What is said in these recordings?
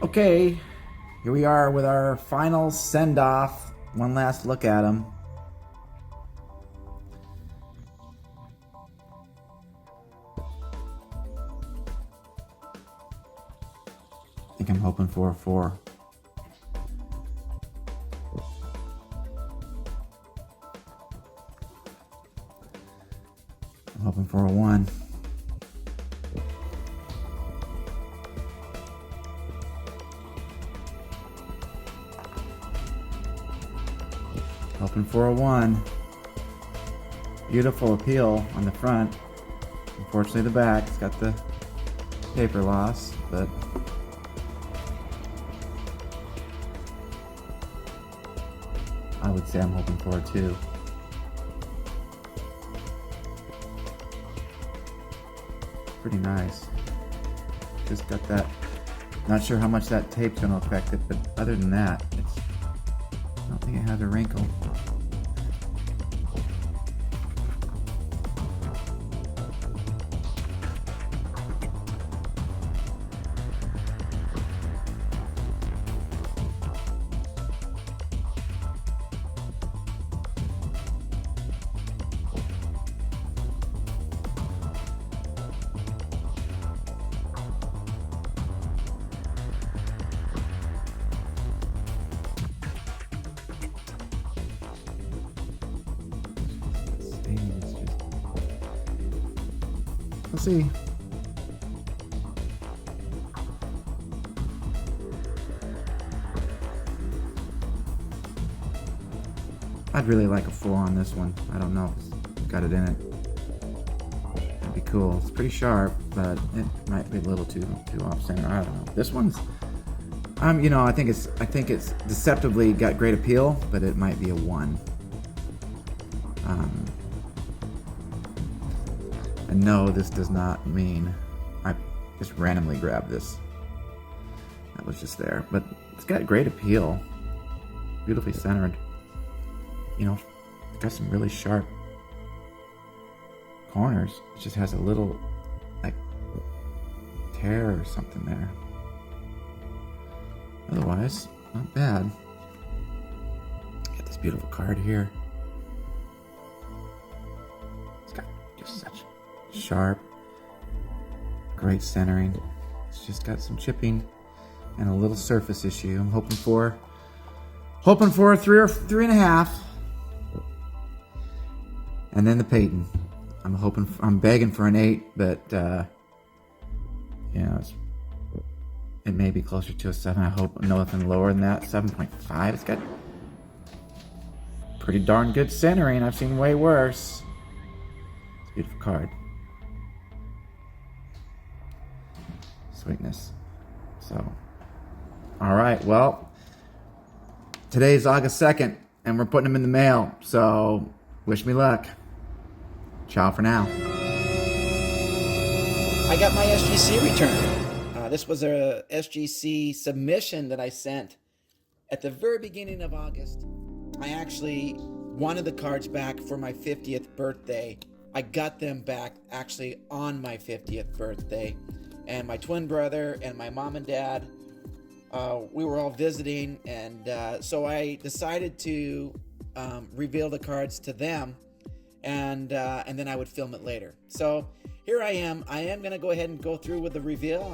Okay, here we are with our final send-off. One last look at him. I think I'm hoping for a 4. I'm hoping for a 1. Hoping for a 1. Beautiful appeal on the front. Unfortunately, the back's got the paper loss, but I would say I'm hoping for a 2. Pretty nice. Just got that. Not sure how much that tape's going to affect it, but other than that, I don't think it has a wrinkle. Let's see. I'd really like a 4 on this one. I don't know if it's got it in it. That'd be cool. It's pretty sharp, but it might be a little too off center. I don't know. This one's, you know, I think it's deceptively got great appeal, but it might be a 1. And no, this does not mean I just randomly grabbed this. That was just there. But it's got great appeal. Beautifully centered. You know, it's got some really sharp corners. It just has a little, like, tear or something there. Otherwise, not bad. Got this beautiful card here. It's got just such sharp, great centering. It's just got some chipping and a little surface issue. I'm hoping for a 3 or 3.5. And then the Payton. I'm begging for an 8, but you know, it may be closer to a 7. I hope nothing lower than that. 7.5. It's got pretty darn good centering. I've seen way worse. It's a beautiful card. Sweetness. So, all right. Well, today's August 2nd, and we're putting them in the mail. So, wish me luck. Ciao for now. I got my SGC return. This was a SGC submission that I sent at the very beginning of August. I actually wanted the cards back for my 50th birthday. I got them back actually on my 50th birthday. And my twin brother and my mom and dad, we were all visiting. And so I decided to reveal the cards to them. And then I would film it later. So here I am. I am going to go ahead and go through with the reveal.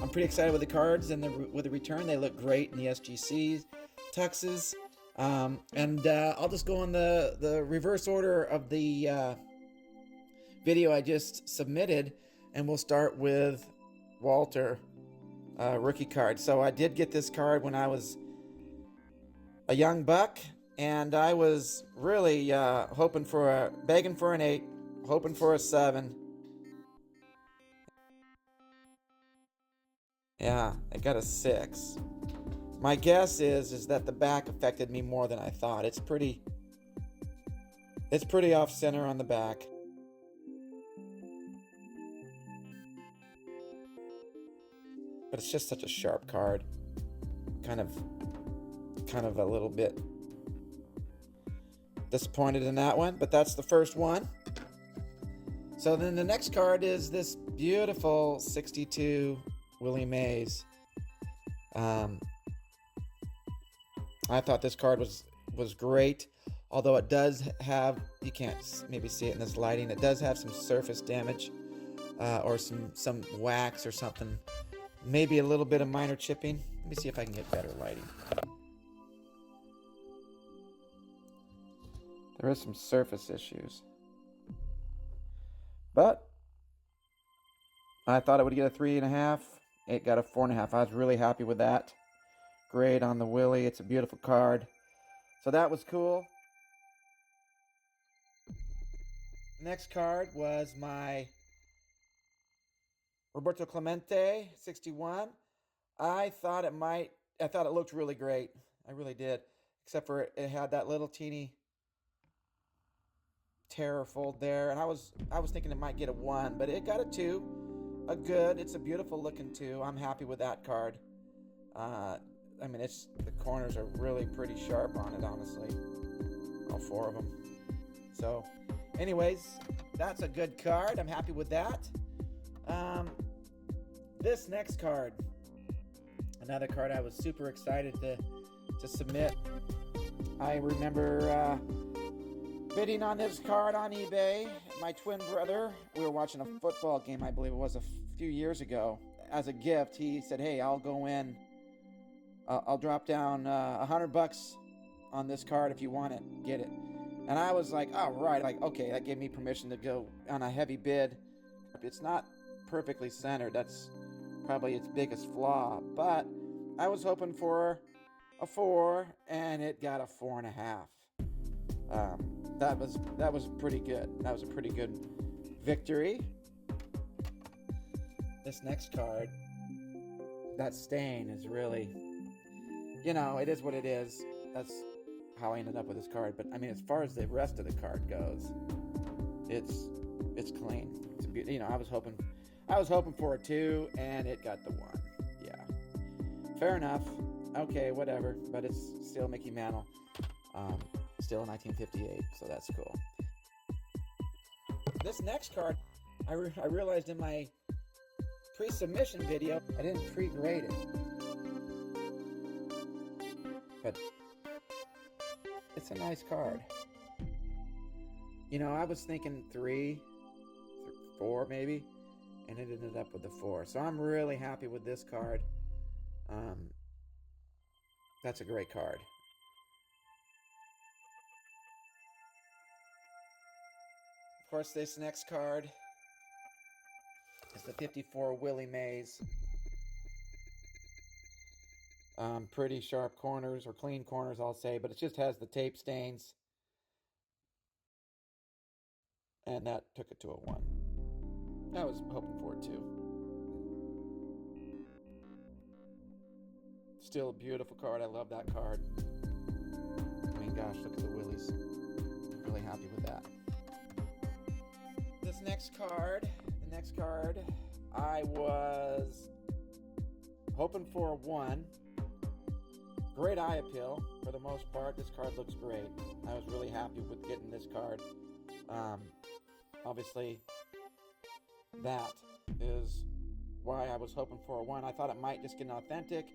I'm pretty excited with the cards and with the return. They look great in the SGC tuxes. And I'll just go in the reverse order of the video I just submitted. And we'll start with Walter rookie card. So I did get this card when I was a young buck. And I was really begging for an 8, hoping for a 7. Yeah, I got a 6. My guess is that the back affected me more than I thought. It's pretty off center on the back. But it's just such a sharp card. Kind of kind of a little bit disappointed in that one, but that's the first one. So then the next card is this beautiful 62 Willie Mays. I thought this card was great, although it does have, you can't maybe see it in this lighting, it does have some surface damage, or some wax or something. Maybe a little bit of minor chipping. Let me see if I can get better lighting. There is some surface issues. But I thought it would get a 3.5. It got a 4.5. I was really happy with that. Great on the Willie. It's a beautiful card. So that was cool. Next card was my Roberto Clemente 61. I thought it looked really great. I really did. Except for it had that little teeny tear fold there, and I was thinking it might get a 1, but it got a 2. A good. It's a beautiful looking 2. I'm happy with that card. I mean, the corners are really pretty sharp on it, honestly. All 4 of them. So, anyways, that's a good card. I'm happy with that. This next card, another card I was super excited to submit. I remember bidding on this card on eBay. My twin brother, we were watching a football game, I believe it was a few years ago. As a gift, he said, hey, I'll go in, I'll drop down $100 on this card if you want it, get it. And I was like, oh, right, like, okay, that gave me permission to go on a heavy bid. It's not perfectly centered, that's probably its biggest flaw, but I was hoping for a 4, and it got a 4.5. That was pretty good. That was a pretty good victory. This next card, that stain is really, it is what it is. That's how I ended up with this card. But I mean, as far as the rest of the card goes, it's clean. It's I was hoping for a 2, and it got the 1. Yeah, fair enough. Okay, whatever. But it's still Mickey Mantle. Still 1958, so that's cool. This next card, I realized in my pre-submission video, I didn't pre-grade it. But it's a nice card. I was thinking 3, 4 maybe, and it ended up with a 4. So I'm really happy with this card. That's a great card. Of course, this next card is the 54 Willie Mays. Pretty sharp corners, or clean corners, I'll say, but it just has the tape stains. And that took it to a 1. I was hoping for it too. Still a beautiful card. I love that card. I mean, gosh, look at the Willies. Really happy with that. The next card, I was hoping for a 1. Great eye appeal for the most part. This card looks great. I was really happy with getting this card. Obviously, that is why I was hoping for a 1. I thought it might just get an authentic,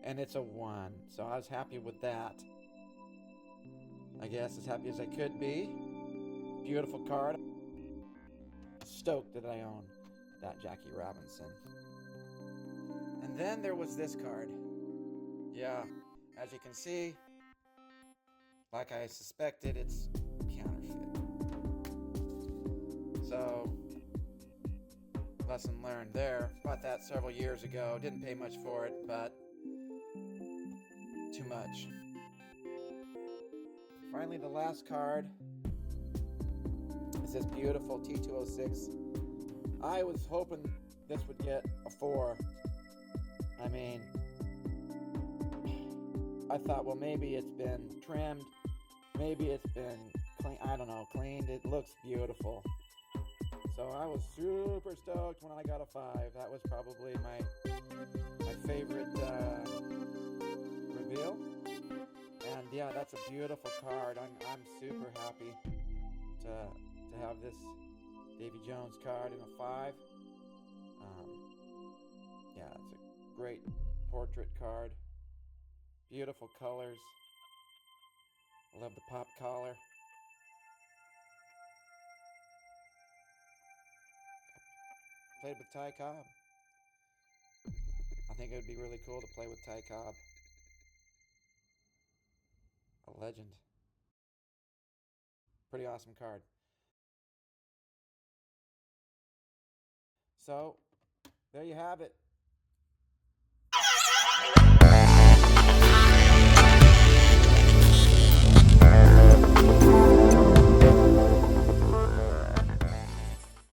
and it's a 1. So I was happy with that. I guess as happy as I could be. Beautiful card. Stoked that I own that Jackie Robinson. And then there was this card. Yeah, as you can see, like I suspected, it's counterfeit. So, lesson learned there. Bought that several years ago. Didn't pay much for it, but too much. Finally, the last card is this beautiful T206. I was hoping this would get a 4. I mean, I thought, well, maybe it's been trimmed. Maybe it's been clean. I don't know, cleaned. It looks beautiful. So I was super stoked when I got a 5. That was probably my favorite reveal. Yeah, that's a beautiful card. I'm super happy to have this Davy Jones card in a 5. Yeah, it's a great portrait card. Beautiful colors. I love the pop collar. Played with Ty Cobb. I think it would be really cool to play with Ty Cobb. A legend. Pretty awesome card. So, there you have it.